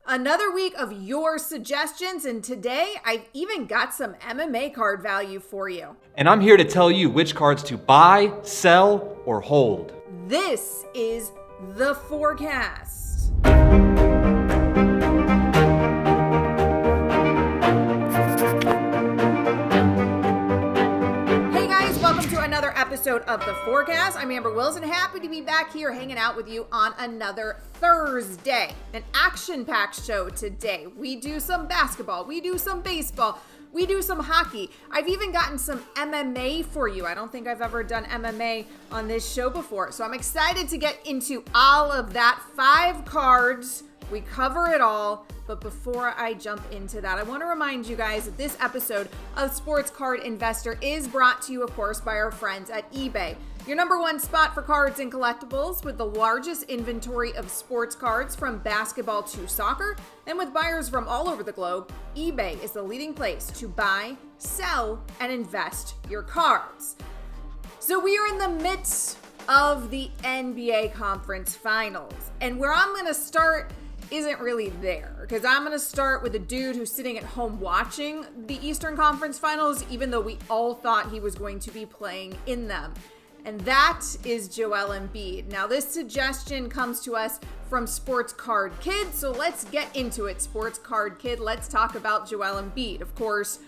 Another week of your suggestions, and today I've even got some MMA card value for you. And I'm here to tell you which cards to buy, sell, or hold. This is The Forecast. Hey guys, welcome to another episode of The Forecast. I'm Amber Wills and happy to be back here hanging out with you on another Thursday. An action-packed show today. We do some basketball, we do some baseball, we do some hockey. I've even gotten some MMA for you. I don't think I've ever done MMA on this show before. So I'm excited to get into all of that. 5 cards. We cover it all. But before I jump into that, I want to remind you guys that this episode of Sports Card Investor is brought to you, of course, by our friends at eBay. Your number one spot for cards and collectibles with the largest inventory of sports cards from basketball to soccer. And with buyers from all over the globe, eBay is the leading place to buy, sell, and invest your cards. So we are in the midst of the NBA Conference Finals. And where I'm going to start isn't really there, because I'm going to start with a dude who's sitting at home watching the Eastern Conference Finals, even though we all thought he was going to be playing in them. And that is Joel Embiid. Now, this suggestion comes to us from Sports Card Kid, so let's get into it. Sports Card Kid, let's talk about Joel Embiid. Of course,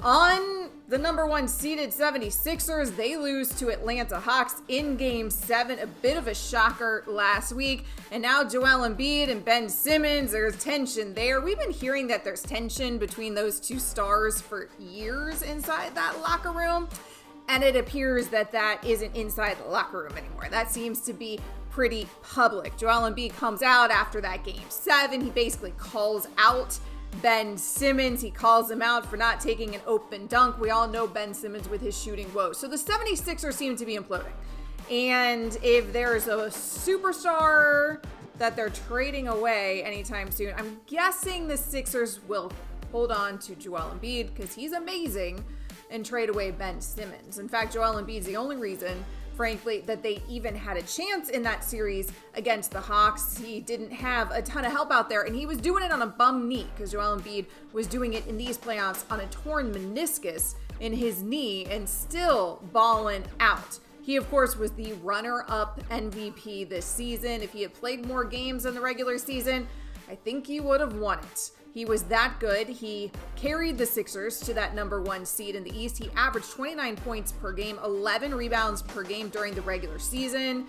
on the number one seeded 76ers, they lose to Atlanta Hawks in Game 7. A bit of a shocker last week. And now Joel Embiid and Ben Simmons, there's tension there. We've been hearing that there's tension between those two stars for years inside that locker room. And it appears that that isn't inside the locker room anymore. That seems to be pretty public. Joel Embiid comes out after that Game 7. He basically calls out Ben Simmons. He calls him out for not taking an open dunk. We all know Ben Simmons with his shooting woes. So the 76ers seem to be imploding. And if there's a superstar that they're trading away anytime soon, I'm guessing the Sixers will hold on to Joel Embiid because he's amazing and trade away Ben Simmons. In fact, Joel Embiid's the only reason, frankly, that they even had a chance in that series against the Hawks. He didn't have a ton of help out there, and he was doing it on a bum knee because Joel Embiid was doing it in these playoffs on a torn meniscus in his knee and still balling out. He, of course, was the runner-up MVP this season. If he had played more games in the regular season, I think he would have won it. He was that good. He carried the Sixers to that number one seed in the East. He averaged 29 points per game, 11 rebounds per game during the regular season.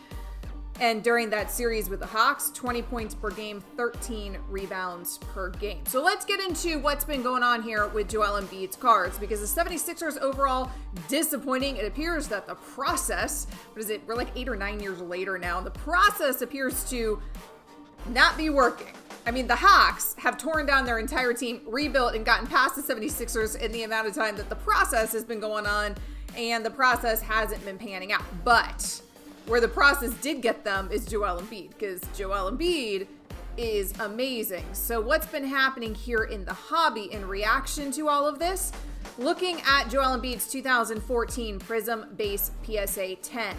And during that series with the Hawks, 20 points per game, 13 rebounds per game. So let's get into what's been going on here with Joel Embiid's cards, because the 76ers overall disappointing. It appears that the process, we're like 8 or 9 years later now, and the process appears to not be working. I mean, the Hawks have torn down their entire team, rebuilt, and gotten past the 76ers in the amount of time that the process has been going on, and the process hasn't been panning out. But where the process did get them is Joel Embiid, because Joel Embiid is amazing. So what's been happening here in the hobby in reaction to all of this? Looking at Joel Embiid's 2014 Prism Base PSA 10.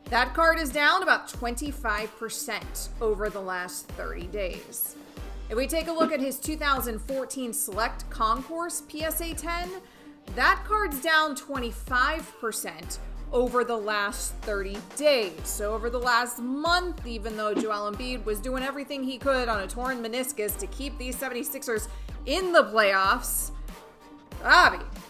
That card is down about 25% over the last 30 days. If we take a look at his 2014 Select Concourse PSA 10, that card's down 25% over the last 30 days. So over the last month, even though Joel Embiid was doing everything he could on a torn meniscus to keep these 76ers in the playoffs,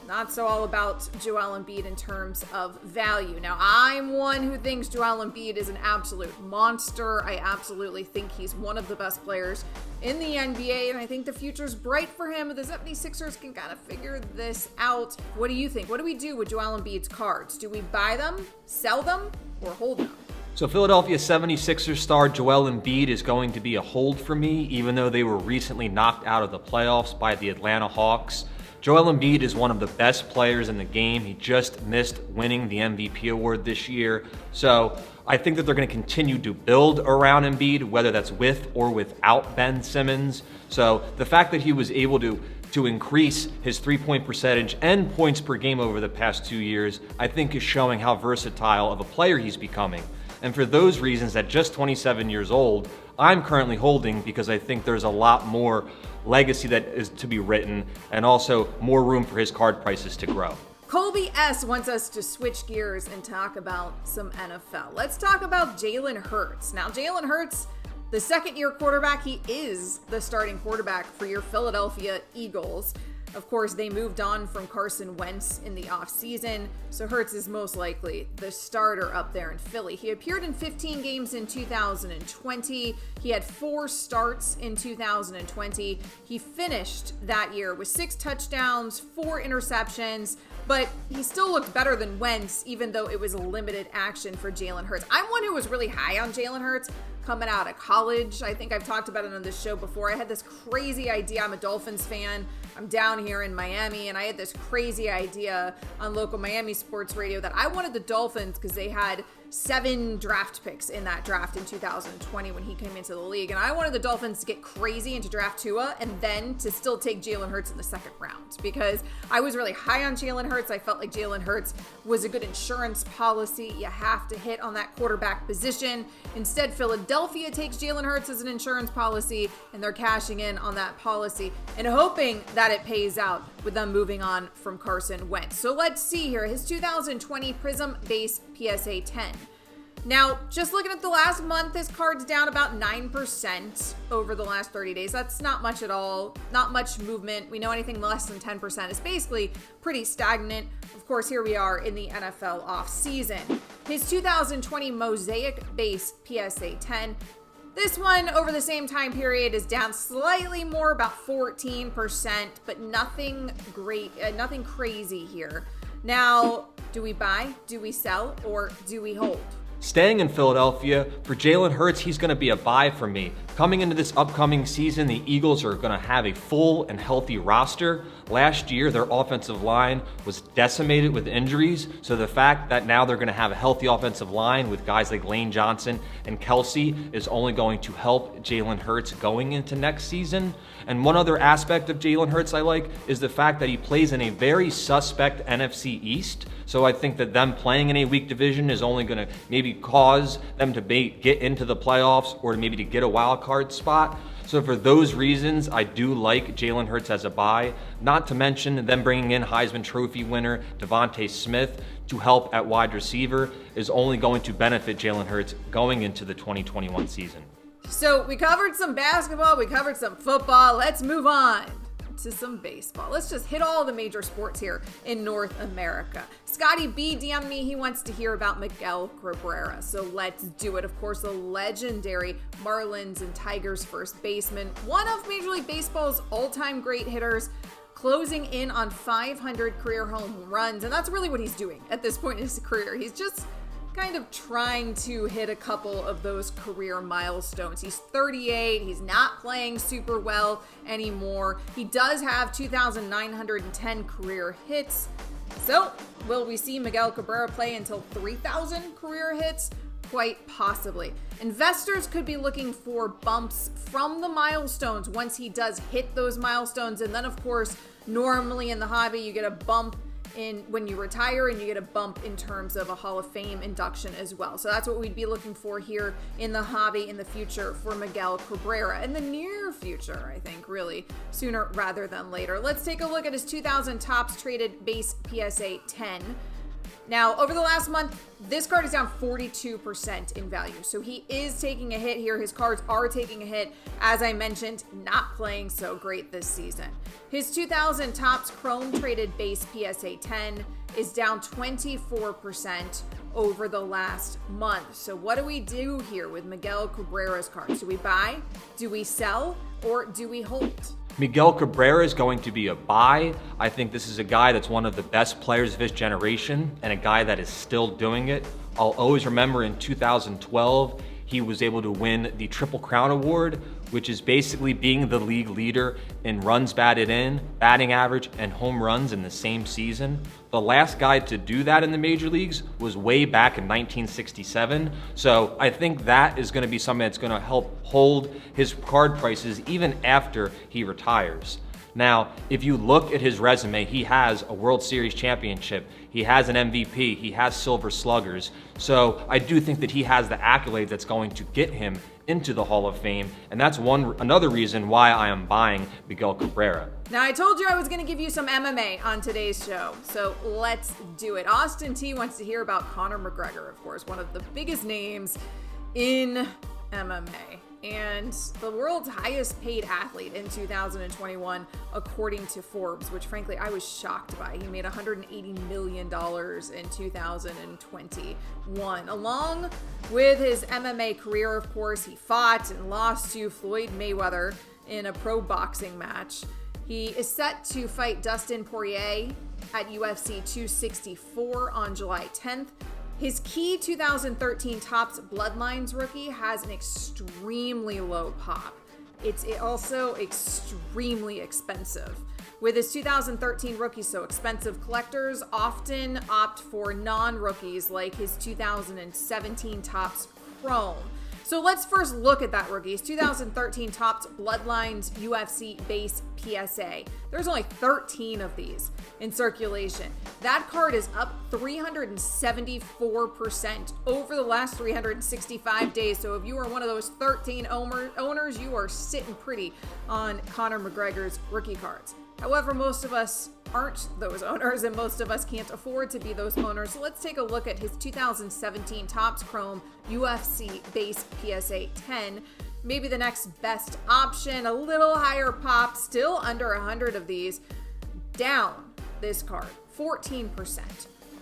not so all about Joel Embiid in terms of value. Now, I'm one who thinks Joel Embiid is an absolute monster. I absolutely think he's one of the best players in the NBA, and I think the future's bright for him. The 76ers can kind of figure this out. What do you think? What do we do with Joel Embiid's cards? Do we buy them, sell them, or hold them? So Philadelphia 76ers star Joel Embiid is going to be a hold for me, even though they were recently knocked out of the playoffs by the Atlanta Hawks. Joel Embiid is one of the best players in the game. He just missed winning the MVP award this year. So I think that they're going to continue to build around Embiid, whether that's with or without Ben Simmons. So the fact that he was able to increase his three-point percentage and points per game over the past 2 years, I think is showing how versatile of a player he's becoming. And for those reasons, at just 27 years old, I'm currently holding because I think there's a lot more legacy that is to be written and also more room for his card prices to grow. Colby S. wants us to switch gears and talk about some NFL. Let's talk about Jalen Hurts. Now, Jalen Hurts, the second-year quarterback, he is the starting quarterback for your Philadelphia Eagles. Of course, they moved on from Carson Wentz in the offseason, so Hurts is most likely the starter up there in Philly. He appeared in 15 games in 2020. He had 4 starts in 2020. He finished that year with 6 touchdowns, 4 interceptions, but he still looked better than Wentz, even though it was limited action for Jalen Hurts. I'm one who was really high on Jalen Hurts coming out of college. I think I've talked about it on this show before. I had this crazy idea. I'm a Dolphins fan. I'm down here in Miami, and I had this crazy idea on local Miami sports radio that I wanted the Dolphins because they had 7 draft picks in that draft in 2020 when he came into the league. And I wanted the Dolphins to get crazy and to draft Tua and then to still take Jalen Hurts in the second round because I was really high on Jalen Hurts. I felt like Jalen Hurts was a good insurance policy. You have to hit on that quarterback position. Instead, Philadelphia takes Jalen Hurts as an insurance policy, and they're cashing in on that policy and hoping that it pays out with them moving on from Carson Wentz. So let's see here. His 2020 Prism Base PSA 10. Now, just looking at the last month, his card's down about 9% over the last 30 days. That's not much at all. Not much movement. We know anything less than 10% is basically pretty stagnant. Of course, here we are in the NFL offseason. His 2020 Mosaic Base PSA 10. This one over the same time period is down slightly more, about 14%, but nothing great, nothing crazy here. Now, do we buy, do we sell, or do we hold? Staying in Philadelphia, for Jalen Hurts, he's going to be a buy for me. Coming into this upcoming season, the Eagles are going to have a full and healthy roster. Last year, their offensive line was decimated with injuries, so the fact that now they're going to have a healthy offensive line with guys like Lane Johnson and Kelsey is only going to help Jalen Hurts going into next season. And one other aspect of Jalen Hurts I like is the fact that he plays in a very suspect NFC East. So I think that them playing in a weak division is only going to maybe cause them to get into the playoffs or maybe to get a wild card spot. So for those reasons, I do like Jalen Hurts as a buy. Not to mention them bringing in Heisman Trophy winner Devontae Smith to help at wide receiver is only going to benefit Jalen Hurts going into the 2021 season. So we covered some basketball, we covered some football. Let's move on to some baseball. Let's just hit all the major sports here in North America. Scotty B DM'd me. He wants to hear about Miguel Cabrera. So let's do it. Of course, the legendary Marlins and Tigers first baseman, one of Major League Baseball's all-time great hitters, closing in on 500 career home runs. And that's really what he's doing at this point in his career. He's just kind of trying to hit a couple of those career milestones. He's 38. He's not playing super well anymore. He does have 2,910 career hits. So will we see Miguel Cabrera play until 3,000 career hits? Quite possibly. Investors could be looking for bumps from the milestones once he does hit those milestones. And then, of course, normally in the hobby, you get a bump in when you retire, and you get a bump in terms of a Hall of Fame induction as well. So that's what we'd be looking for here in the hobby in the future for Miguel Cabrera. In the near future, I think, really sooner rather than later. Let's take a look at his 2000 tops traded base PSA 10. Now, over the last month, this card is down 42% in value. So he is taking a hit here. His cards are taking a hit. As I mentioned, not playing so great this season. His 2000 Topps Chrome traded base PSA 10 is down 24% over the last month. So what do we do here with Miguel Cabrera's cards? Do we buy? Do we sell? Or do we hold? Miguel Cabrera is going to be a buy. I think this is a guy that's one of the best players of his generation and a guy that is still doing it. I'll always remember in 2012, he was able to win the Triple Crown Award, which is basically being the league leader in runs batted in, batting average, and home runs in the same season. The last guy to do that in the major leagues was way back in 1967. So I think that is going to be something that's going to help hold his card prices even after he retires. Now, if you look at his resume, he has a World Series championship, he has an MVP, he has Silver Sluggers. So I do think that he has the accolades that's going to get him into the Hall of Fame, and that's another reason why I am buying Miguel Cabrera. Now, I told you I was going to give you some MMA on today's show, so let's do it. Austin T wants to hear about Conor McGregor, of course, one of the biggest names in MMA, and the world's highest paid athlete in 2021, according to Forbes, which frankly I was shocked by. He made $180 million in 2021. Along with his MMA career, of course, he fought and lost to Floyd Mayweather in a pro boxing match. He is set to fight Dustin Poirier at UFC 264 on July 10th. His key 2013 Topps Bloodlines rookie has an extremely low pop. It's also extremely expensive. With his 2013 rookie so expensive, collectors often opt for non-rookies like his 2017 Topps Chrome. So let's first look at that rookie. His 2013 Topps Bloodlines UFC Base PSA. There's only 13 of these in circulation. That card is up 374% over the last 365 days. So if you are one of those 13 owners, you are sitting pretty on Conor McGregor's rookie cards. However, most of us aren't those owners, and most of us can't afford to be those owners. So let's take a look at his 2017 Topps Chrome UFC Base PSA 10. Maybe the next best option, a little higher pop, still under 100 of these. Down this card, 14%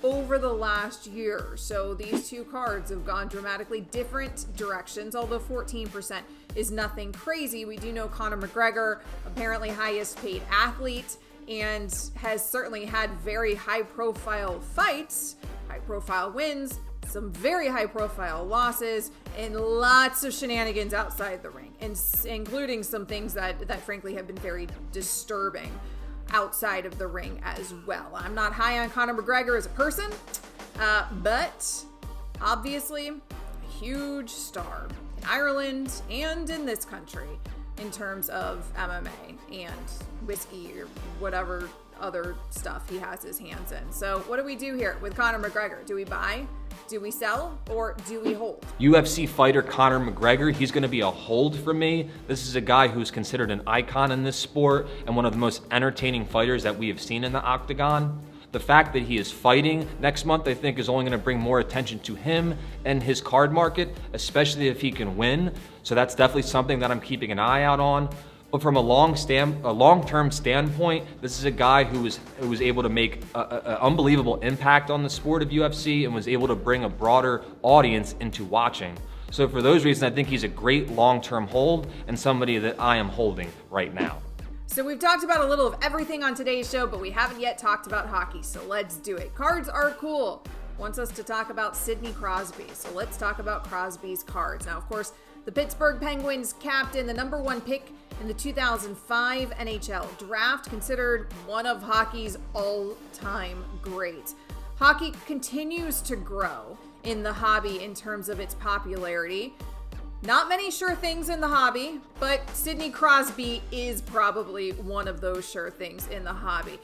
over the last year. So these two cards have gone dramatically different directions, although 14% is nothing crazy. We do know Conor McGregor, apparently highest paid athlete, and has certainly had very high profile fights, high profile wins, some very high profile losses, and lots of shenanigans outside the ring, and including some things that frankly have been very disturbing outside of the ring as well. I'm not high on Conor McGregor as a person, but obviously a huge star in Ireland and in this country in terms of MMA and whiskey or whatever other stuff he has his hands in. So what do we do here with Conor McGregor? Do we buy? Do we sell, or do we hold? UFC fighter Conor McGregor, he's going to be a hold for me. This is a guy who's considered an icon in this sport and one of the most entertaining fighters that we have seen in the octagon. The fact that he is fighting next month, I think, is only going to bring more attention to him and his card market, especially if he can win. So that's definitely something that I'm keeping an eye out on. But from a long-term standpoint, this is a guy who was able to make an unbelievable impact on the sport of UFC and was able to bring a broader audience into watching. So for those reasons, I think he's a great long-term hold and somebody that I am holding right now. So we've talked about a little of everything on today's show, but we haven't yet talked about hockey, so let's do it. Cards are cool. Wants us to talk about Sidney Crosby, so let's talk about Crosby's cards. Now, of course, the Pittsburgh Penguins captain, the number one pick in the 2005 NHL draft, considered one of hockey's all-time greats. Hockey continues to grow in the hobby in terms of its popularity. Not many sure things in the hobby, but Sidney Crosby is probably one of those sure things in the hobby.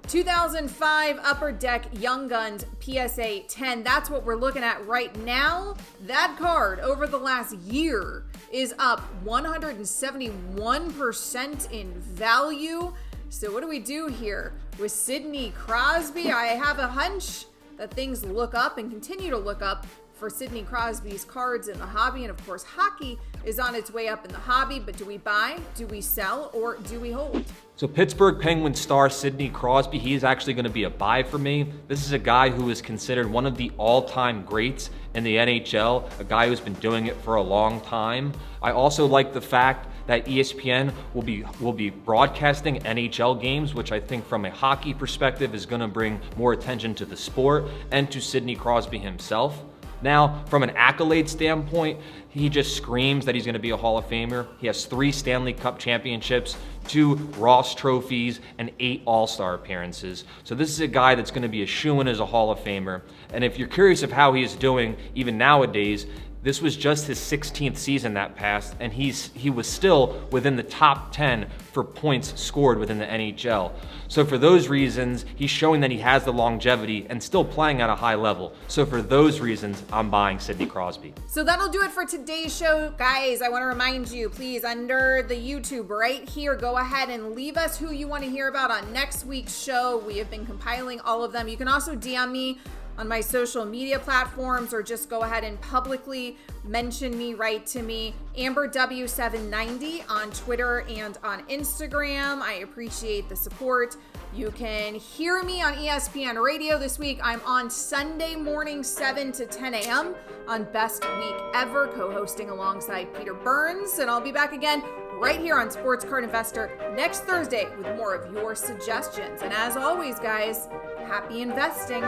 2005 Upper Deck Young Guns PSA 10. That's what we're looking at right now. That card over the last year is up 171% in value. So what do we do here with Sidney Crosby? I have a hunch that things look up and continue to look up for Sidney Crosby's cards in the hobby. And of course, hockey is on its way up in the hobby, but do we buy, do we sell, or do we hold? So Pittsburgh Penguins star Sidney Crosby, he is actually going to be a buy for me. This is a guy who is considered one of the all-time greats in the NHL, a guy who's been doing it for a long time. I also like the fact that ESPN will be broadcasting NHL games, which I think from a hockey perspective is going to bring more attention to the sport and to Sidney Crosby himself. Now, from an accolade standpoint, he just screams that he's going to be a Hall of Famer. He has 3 Stanley Cup championships, 2 Ross trophies, and 8 All-Star appearances. So this is a guy that's going to be a shoo-in as a Hall of Famer. And if you're curious of how he is doing even nowadays, This was just his 16th season that passed, and he was still within the top 10 for points scored within the NHL. So for those reasons, he's showing that he has the longevity and still playing at a high level. So for those reasons, I'm buying Sidney Crosby. So that'll do it for today's show. Guys, I want to remind you, please, under the YouTube right here, go ahead and leave us who you want to hear about on next week's show. We have been compiling all of them. You can also DM me on my social media platforms, or just go ahead and publicly mention me, write to me, AmberW790 on Twitter and on Instagram. I appreciate the support. You can hear me on ESPN Radio this week. I'm on Sunday morning, 7 to 10 a.m. on Best Week Ever, co-hosting alongside Peter Burns. And I'll be back again right here on Sports Card Investor next Thursday with more of your suggestions. And as always, guys, happy investing.